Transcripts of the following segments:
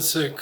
sick.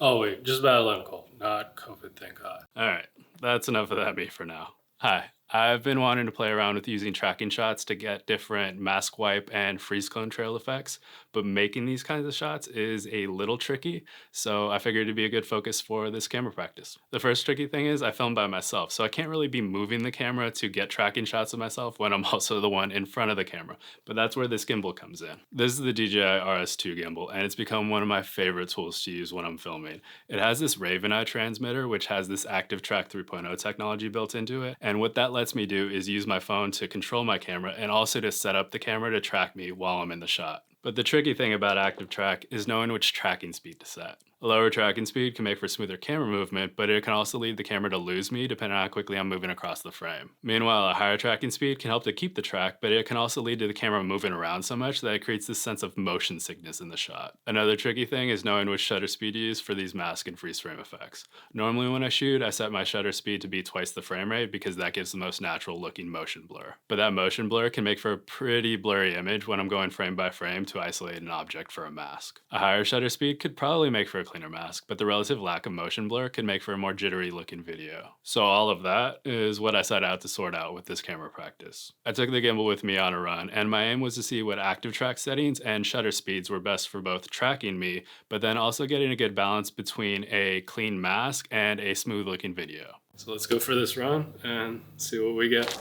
Oh wait, just bad lung cold, not COVID, thank God. All right, that's enough of that me for now. Hi, I've been wanting to play around with using tracking shots to get different mask wipe and freeze cone trail effects, but making these kinds of shots is a little tricky, so I figured it'd be a good focus for this camera practice. The first tricky thing is I film by myself, so I can't really be moving the camera to get tracking shots of myself when I'm also the one in front of the camera, but that's where this gimbal comes in. This is the DJI RS2 gimbal, and it's become one of my favorite tools to use when I'm filming. It has this RavenEye transmitter, which has this active track 3.0 technology built into it, and what that lets me do is use my phone to control my camera and also to set up the camera to track me while I'm in the shot. But the tricky thing about active track is knowing which tracking speed to set. A lower tracking speed can make for smoother camera movement, but it can also lead the camera to lose me depending on how quickly I'm moving across the frame. Meanwhile, a higher tracking speed can help to keep the track, but it can also lead to the camera moving around so much that it creates this sense of motion sickness in the shot. Another tricky thing is knowing which shutter speed to use for these mask and freeze frame effects. Normally when I shoot, I set my shutter speed to be twice the frame rate because that gives the most natural looking motion blur. But that motion blur can make for a pretty blurry image when I'm going frame by frame to isolate an object for a mask. A higher shutter speed could probably make for a cleaner mask, but the relative lack of motion blur could make for a more jittery looking video. So all of that is what I set out to sort out with this camera practice. I took the gimbal with me on a run, and my aim was to see what active track settings and shutter speeds were best for both tracking me, but then also getting a good balance between a clean mask and a smooth looking video. So let's go for this run and see what we get.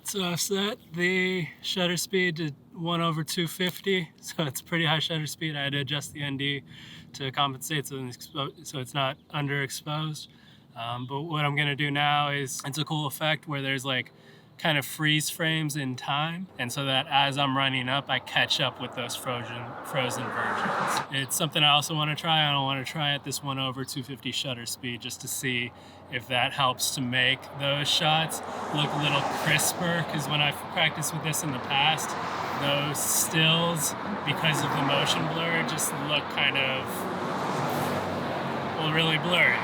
So I've set the shutter speed to 1/250, so it's pretty high shutter speed. I had to adjust the ND to compensate so it's not underexposed. But what I'm gonna do now is, it's a cool effect where there's like kind of freeze frames in time, and so that as I'm running up, I catch up with those frozen versions. It's something I also want to try. I don't want to try at this 1/250 shutter speed just to see if that helps to make those shots look a little crisper, because when I've practiced with this in the past, those stills, because of the motion blur, just look kind of, well, really blurry.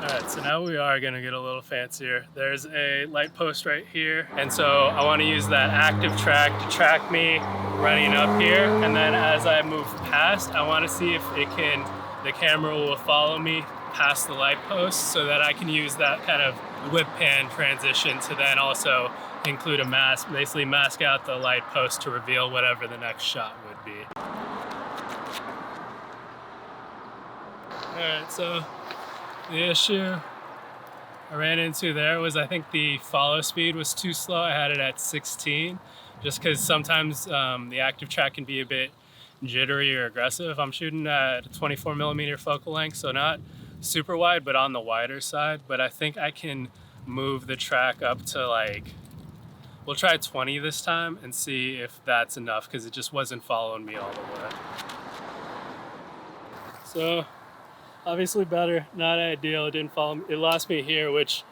Alright, so now we are going to get a little fancier. There's a light post right here, and so I want to use that active track to track me running up here, and then as I move past, I want to see if the camera will follow me past the light post so that I can use that kind of whip pan transition to then also include a mask, basically mask out the light post to reveal whatever the next shot would be. Alright, so the issue I ran into there was I think the follow speed was too slow. I had it at 16, just because sometimes the active track can be a bit jittery or aggressive. I'm shooting at a 24mm focal length, so not super wide, but on the wider side. But I think I can move the track up to like, we'll try 20 this time and see if that's enough, because it just wasn't following me all the way. So obviously better, not ideal. It didn't follow me. It lost me here, which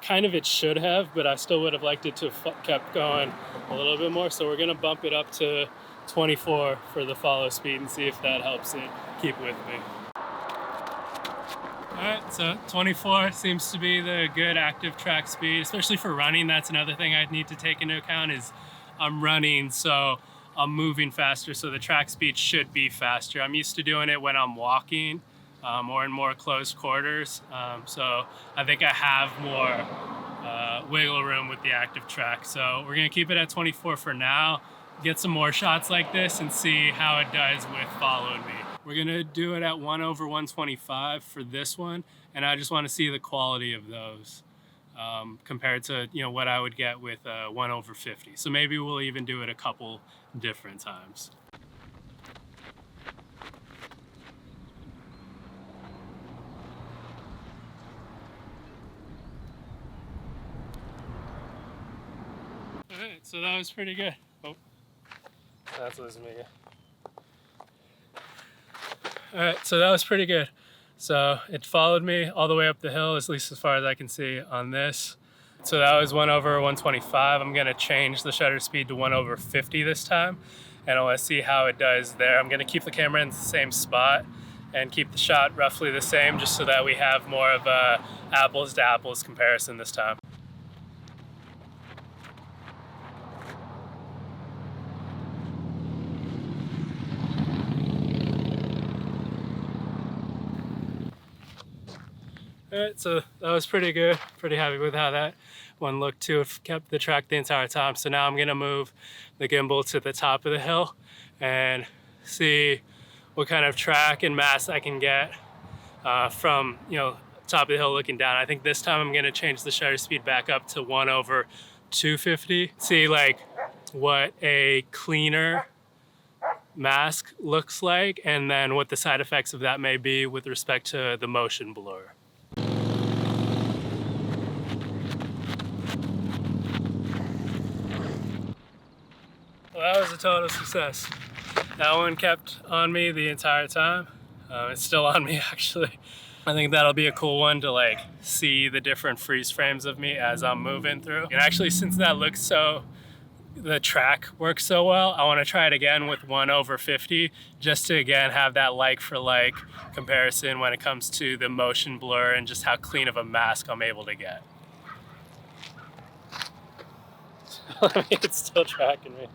kind of it should have, but I still would have liked it to have kept going a little bit more. So we're gonna bump it up to 24 for the follow speed and see if that helps it keep with me. All right, so 24 seems to be the good active track speed, especially for running. That's another thing I'd need to take into account is I'm running, so I'm moving faster, so the track speed should be faster. I'm used to doing it when I'm walking or in more close quarters. So I think I have more wiggle room with the active track. So we're gonna keep it at 24 for now, get some more shots like this and see how it does with following me. We're gonna do it at 1/125 for this one, and I just wanna see the quality of those compared to what I would get with 1/50. So maybe we'll even do it a couple different times. Alright, so that was pretty good. Oh, that's losing me again. Alright, so that was pretty good. So it followed me all the way up the hill, at least as far as I can see on this. So that was 1/125. I'm gonna change the shutter speed to 1/50 this time, and I wanna see how it does there. I'm gonna keep the camera in the same spot and keep the shot roughly the same, just so that we have more of a apples to apples comparison this time. All right, so that was pretty good. Pretty happy with how that one looked too. It kept the track the entire time. So now I'm gonna move the gimbal to the top of the hill and see what kind of track and mass I can get from, top of the hill looking down. I think this time I'm gonna change the shutter speed back up to 1/250. See like what a cleaner mask looks like, and then what the side effects of that may be with respect to the motion blur. Well, that was a total success. That one kept on me the entire time. It's still on me actually. I think that'll be a cool one to like see the different freeze frames of me as I'm moving through. And actually, since that looks so, the track works so well, I want to try it again with 1/50 just to again have that like for like comparison when it comes to the motion blur and just how clean of a mask I'm able to get. I mean, it's still tracking me.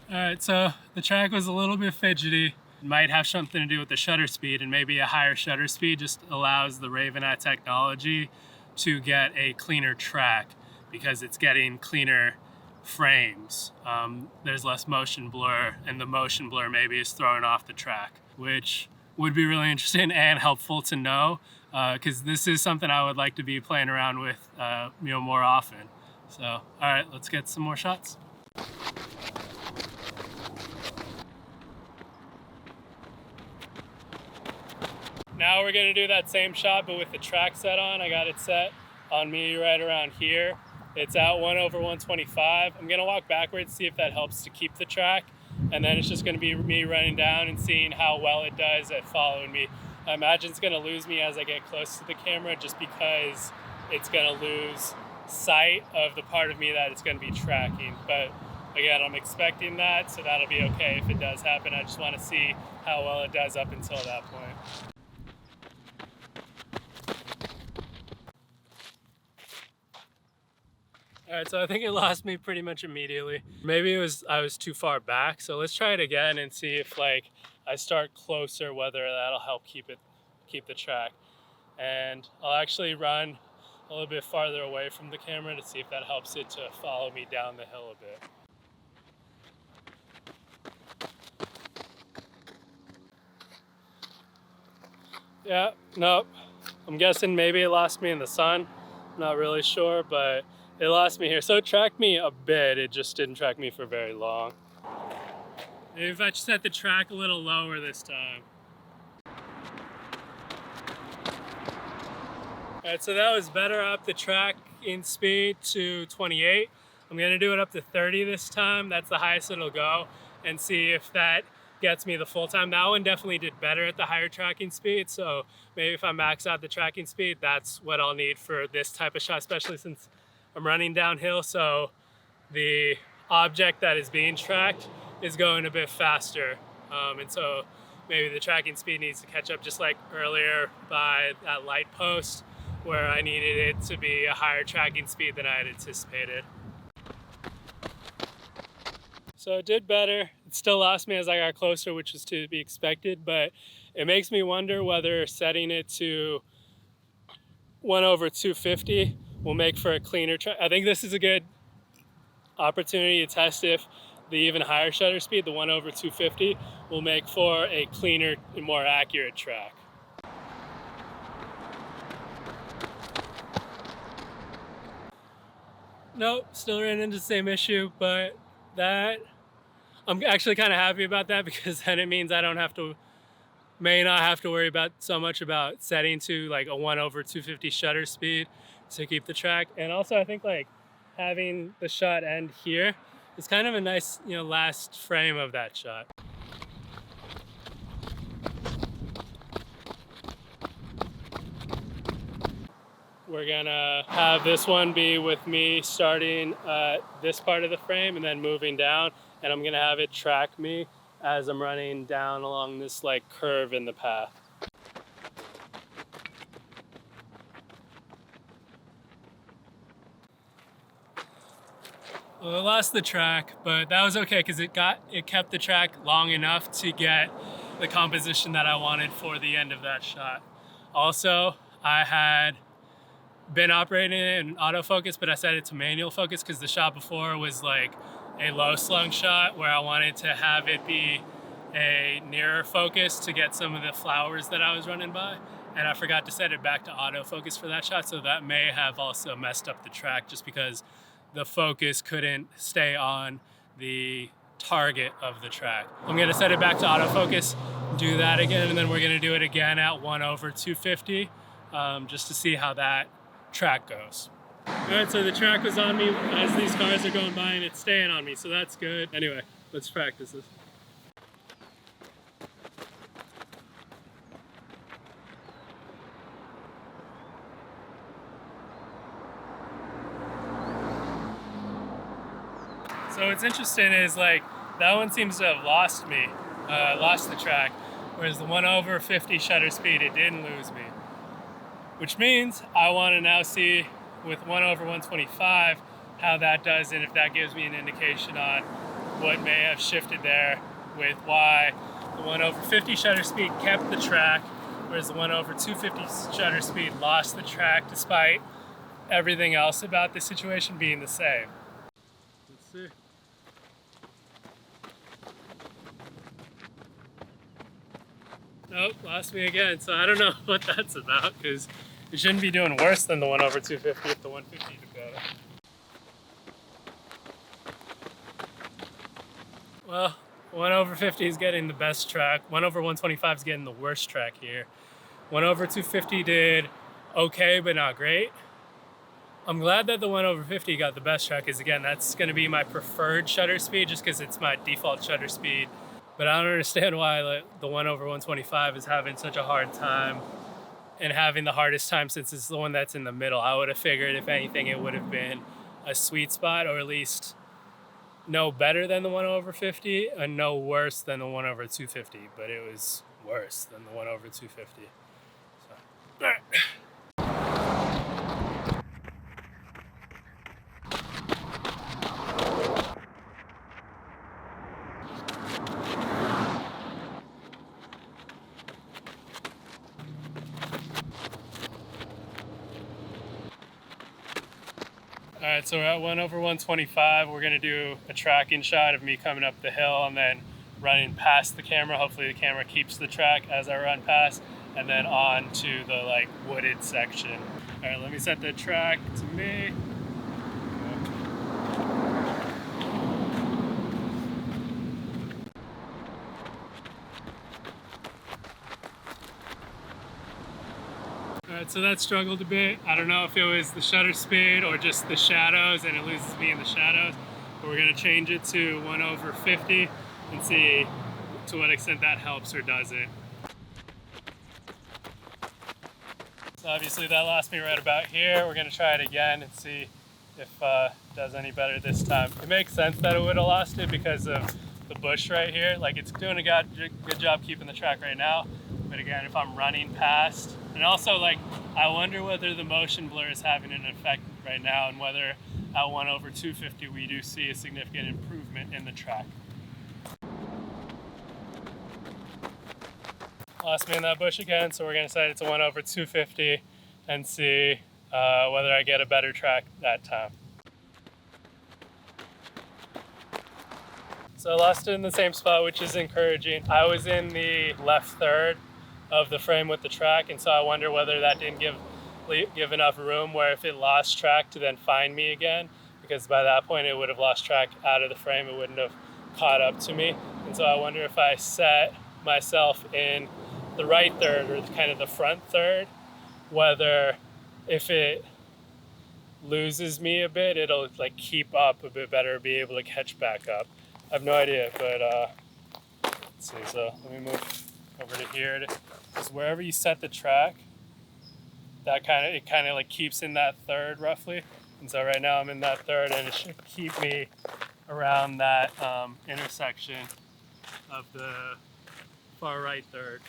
All right, so the track was a little bit fidgety. It might have something to do with the shutter speed, and maybe a higher shutter speed just allows the RavenEye technology to get a cleaner track because it's getting cleaner frames. There's less motion blur, and the motion blur maybe is throwing off the track, which would be really interesting and helpful to know because this is something I would like to be playing around with more often. So, all right, let's get some more shots. Now we're gonna do that same shot, but with the track set on. I got it set on me right around here. It's at 1/125. I'm gonna walk backwards, see if that helps to keep the track. And then it's just gonna be me running down and seeing how well it does at following me. I imagine it's gonna lose me as I get close to the camera just because it's gonna lose sight of the part of me that it's gonna be tracking. But again, I'm expecting that, so that'll be okay if it does happen. I just wanna see how well it does up until that point. All right, so I think it lost me pretty much immediately. Maybe I was too far back. So let's try it again and see if like I start closer, whether that'll help keep the track. And I'll actually run a little bit farther away from the camera to see if that helps it to follow me down the hill a bit. Yeah, nope. I'm guessing maybe it lost me in the sun. I'm not really sure, but it lost me here. So it tracked me a bit, it just didn't track me for very long. Maybe if I just set the track a little lower this time. All right, so that was better. Up the track in speed to 28. I'm gonna do it up to 30 this time. That's the highest it'll go, and see if that gets me the full time. That one definitely did better at the higher tracking speed, so maybe if I max out the tracking speed, that's what I'll need for this type of shot, especially since I'm running downhill, so the object that is being tracked is going a bit faster. And so maybe the tracking speed needs to catch up, just like earlier by that light post where I needed it to be a higher tracking speed than I had anticipated. So it did better. It still lost me as I got closer, which was to be expected, but it makes me wonder whether setting it to 1/250 will make for a cleaner track. I think this is a good opportunity to test if the even higher shutter speed, the 1/250, will make for a cleaner and more accurate track. Nope, still ran into the same issue, but that I'm actually kind of happy about that because then it means I may not have to worry about so much about setting to like a 1/250 shutter speed to keep the track. And also I think like having the shot end here is kind of a nice, last frame of that shot. We're gonna have this one be with me starting this part of the frame and then moving down, and I'm gonna have it track me as I'm running down along this like curve in the path. Well, I lost the track, but that was okay because it kept the track long enough to get the composition that I wanted for the end of that shot. Also, I had been operating it in autofocus, but I set it to manual focus because the shot before was like a low slung shot where I wanted to have it be a nearer focus to get some of the flowers that I was running by. And I forgot to set it back to autofocus for that shot, so that may have also messed up the track just because the focus couldn't stay on the target of the track. I'm gonna set it back to autofocus, do that again, and then we're gonna do it again at 1/250 just to see how that track goes. All right, so the track was on me as these cars are going by and it's staying on me, so that's good. Anyway, let's practice this. So what's interesting is like that one seems to have lost me, lost the track, whereas the 1/50 shutter speed, it didn't lose me. Which means I want to now see with 1/125 how that does and if that gives me an indication on what may have shifted there with why the 1/50 shutter speed kept the track, whereas the 1/250 shutter speed lost the track despite everything else about the situation being the same. Let's see. Nope, lost me again. So I don't know what that's about because it shouldn't be doing worse than the 1/250 if the 150 did better. Well, 1/50 is getting the best track. 1/125 is getting the worst track here. 1/250 did okay, but not great. I'm glad that the 1/50 got the best track because again, that's going to be my preferred shutter speed just because it's my default shutter speed. But I don't understand why the 1/125 is having such a hard time and having the hardest time since it's the one that's in the middle. I would have figured if anything it would have been a sweet spot, or at least no better than the 1/50 and no worse than the 1/250, but it was worse than the 1/250. So, all right. All right, so we're at 1/125. We're gonna do a tracking shot of me coming up the hill and then running past the camera. Hopefully the camera keeps the track as I run past, and then on to the like wooded section. All right, let me set the track to me. Alright, so that struggled a bit. I don't know if it was the shutter speed or just the shadows and it loses me in the shadows, but we're gonna change it to 1/50 and see to what extent that helps or doesn't. So obviously that lost me right about here. We're gonna try it again and see if it does any better this time. It makes sense that it would have lost it because of the bush right here. Like it's doing a good job keeping the track right now. But again, if I'm running past, and also like, I wonder whether the motion blur is having an effect right now and whether at 1/250 we do see a significant improvement in the track. Lost me in that bush again, so we're gonna set it to 1/250 and see whether I get a better track that time. So I lost it in the same spot, which is encouraging. I was in the left third of the frame with the track, and so I wonder whether that didn't give enough room where if it lost track to then find me again, because by that point it would have lost track out of the frame, it wouldn't have caught up to me. And so I wonder if I set myself in the right third or kind of the front third, whether if it loses me a bit, it'll like keep up a bit better, be able to catch back up. I have no idea, but let's see. So let me move over to here. Because wherever you set the track, that it kind of like keeps in that third roughly. And so right now I'm in that third, and it should keep me around that intersection of the far right third.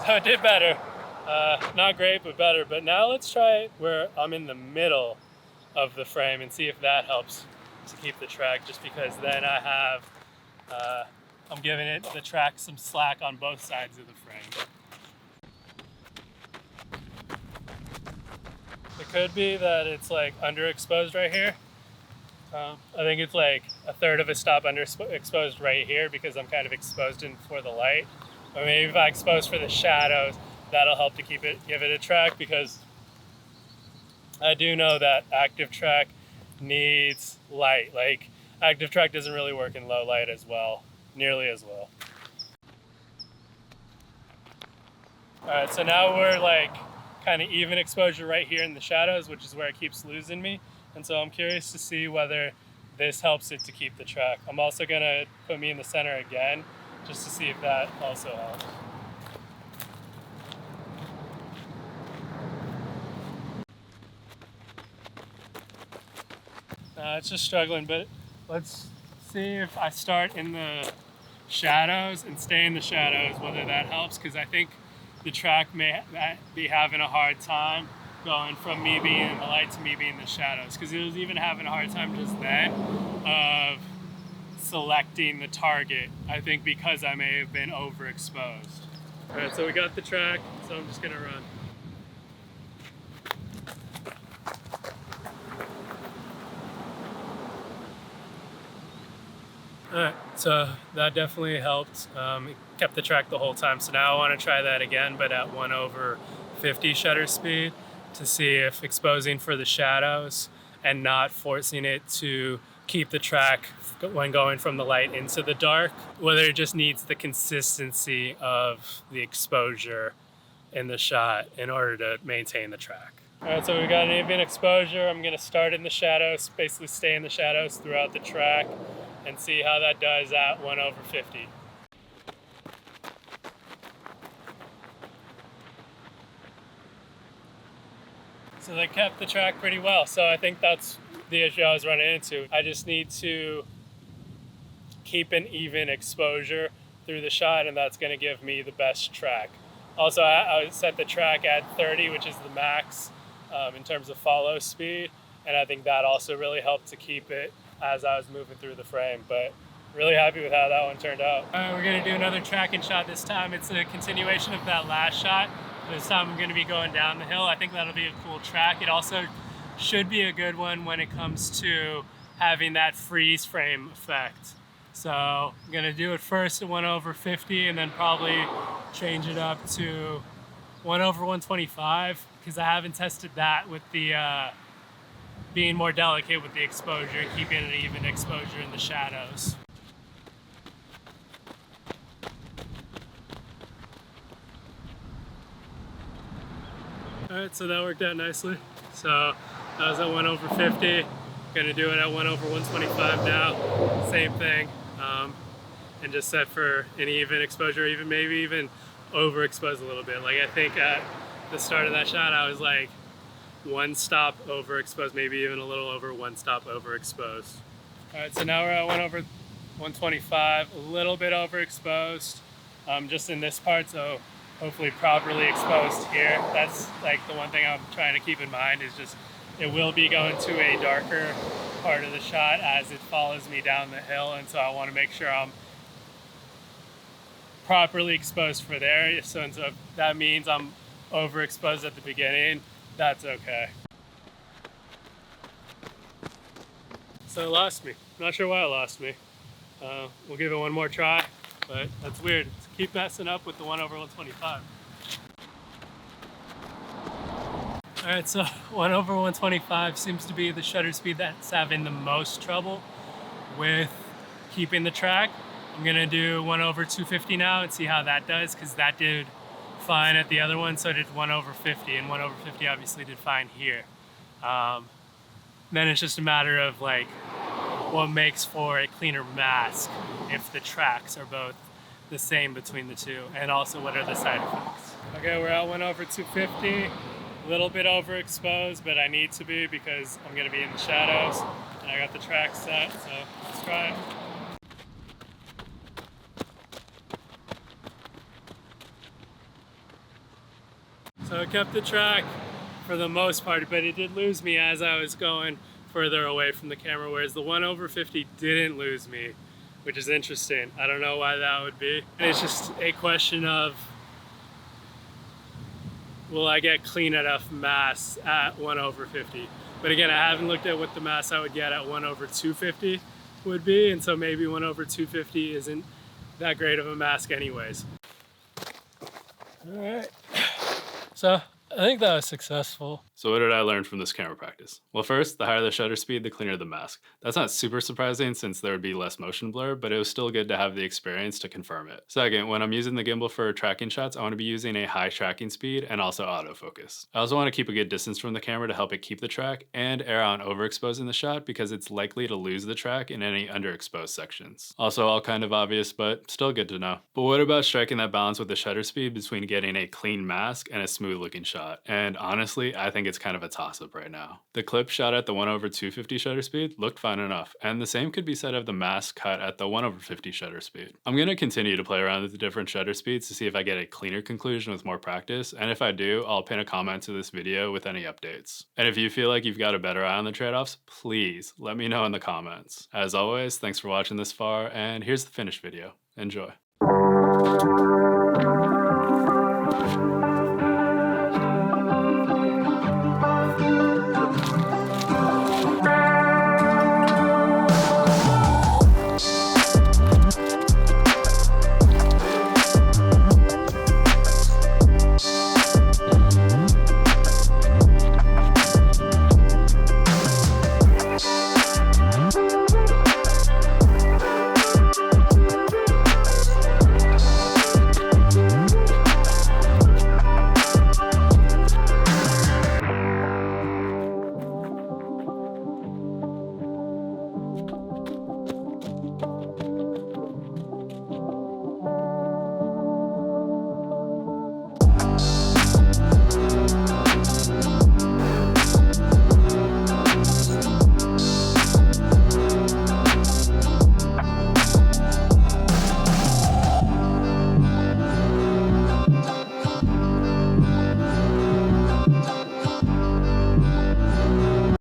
So it did better. Not great, but better. But now let's try it where I'm in the middle of the frame and see if that helps to keep the track, just because then I have, I'm giving the track some slack on both sides of the frame. It could be that it's like underexposed right here. I think it's like a third of a stop underexposed right here because I'm kind of exposed in for the light. Or maybe if I expose for the shadows, that'll help to give it a track, because I do know that active track needs light. Like, active track doesn't really work in low light as well, nearly as well. All right, so now we're like kind of even exposure right here in the shadows, which is where it keeps losing me. And so I'm curious to see whether this helps it to keep the track. I'm also gonna put me in the center again, just to see if that also helps. It's just struggling, but let's see if I start in the shadows and stay in the shadows, whether that helps, because I think the track may be having a hard time going from me being in the light to me being in the shadows, because it was even having a hard time just then of selecting the target, I think because I may have been overexposed. All right, so we got the track, so I'm just gonna run. Alright, so that definitely helped. It kept the track the whole time. So now I want to try that again, but at 1/50 shutter speed, to see if exposing for the shadows and not forcing it to keep the track when going from the light into the dark, whether it just needs the consistency of the exposure in the shot in order to maintain the track. All right, so we got an even exposure. I'm gonna start in the shadows, basically stay in the shadows throughout the track, and see how that does at 1/50. So they kept the track pretty well. So I think that's the issue I was running into. I just need to keep an even exposure through the shot, and that's gonna give me the best track. Also, I set the track at 30, which is the max in terms of follow speed, and I think that also really helped to keep it as I was moving through the frame. But really happy with how that one turned out. All right, we're gonna do another tracking shot this time. It's a continuation of that last shot. This time I'm gonna be going down the hill. I think that'll be a cool track. It also should be a good one when it comes to having that freeze frame effect. So I'm gonna do it first at 1/50 and then probably change it up to 1/125, because I haven't tested that with the being more delicate with the exposure, keeping an even exposure in the shadows. All right, so that worked out nicely. So that was at 1/50. Gonna do it at 1/125 now. Same thing, and just set for an even exposure, even maybe even overexpose a little bit. Like, I think at the start of that shot, I was like one stop overexposed, maybe even a little over one stop overexposed. All right, so now we're at 1/125, a little bit overexposed, just in this part. So hopefully properly exposed here. That's like the one thing I'm trying to keep in mind, is just it will be going to a darker part of the shot as it follows me down the hill, and so I want to make sure I'm properly exposed for there. So if that means I'm overexposed at the beginning, that's okay. So it lost me. Not sure why it lost me. We'll give it one more try, but that's weird. Keep messing up with the 1/125. All right, so 1/125 seems to be the shutter speed that's having the most trouble with keeping the track. I'm gonna do 1/250 now and see how that does, because that did fine at the other one, so did 1/50, and 1/50 obviously did fine here. Then it's just a matter of like what makes for a cleaner mask if the tracks are both the same between the two, and also what are the side effects. Okay, we're at 1/250, a little bit overexposed, but I need to be because I'm gonna be in the shadows, and I got the track set, so let's try it. So it kept the track for the most part, but it did lose me as I was going further away from the camera, whereas the 1/50 didn't lose me, which is interesting. I don't know why that would be. And it's just a question of, will I get clean enough mass at 1/50? But again, I haven't looked at what the mass I would get at 1/250 would be, and so maybe 1/250 isn't that great of a mask anyways. All right, so I think that was successful. So what did I learn from this camera practice? Well, first, the higher the shutter speed, the cleaner the mask. That's not super surprising since there would be less motion blur, but it was still good to have the experience to confirm it. Second, when I'm using the gimbal for tracking shots, I want to be using a high tracking speed and also autofocus. I also want to keep a good distance from the camera to help it keep the track and err on overexposing the shot because it's likely to lose the track in any underexposed sections. Also all kind of obvious, but still good to know. But what about striking that balance with the shutter speed between getting a clean mask and a smooth looking shot? And honestly, I think it's kind of a toss-up right now. The clip shot at the 1/250 shutter speed looked fine enough, and the same could be said of the mask cut at the 1/50 shutter speed. I'm going to continue to play around with the different shutter speeds to see if I get a cleaner conclusion with more practice, and if I do, I'll pin a comment to this video with any updates. And if you feel like you've got a better eye on the trade-offs, please let me know in the comments. As always, thanks for watching this far, and here's the finished video. Enjoy.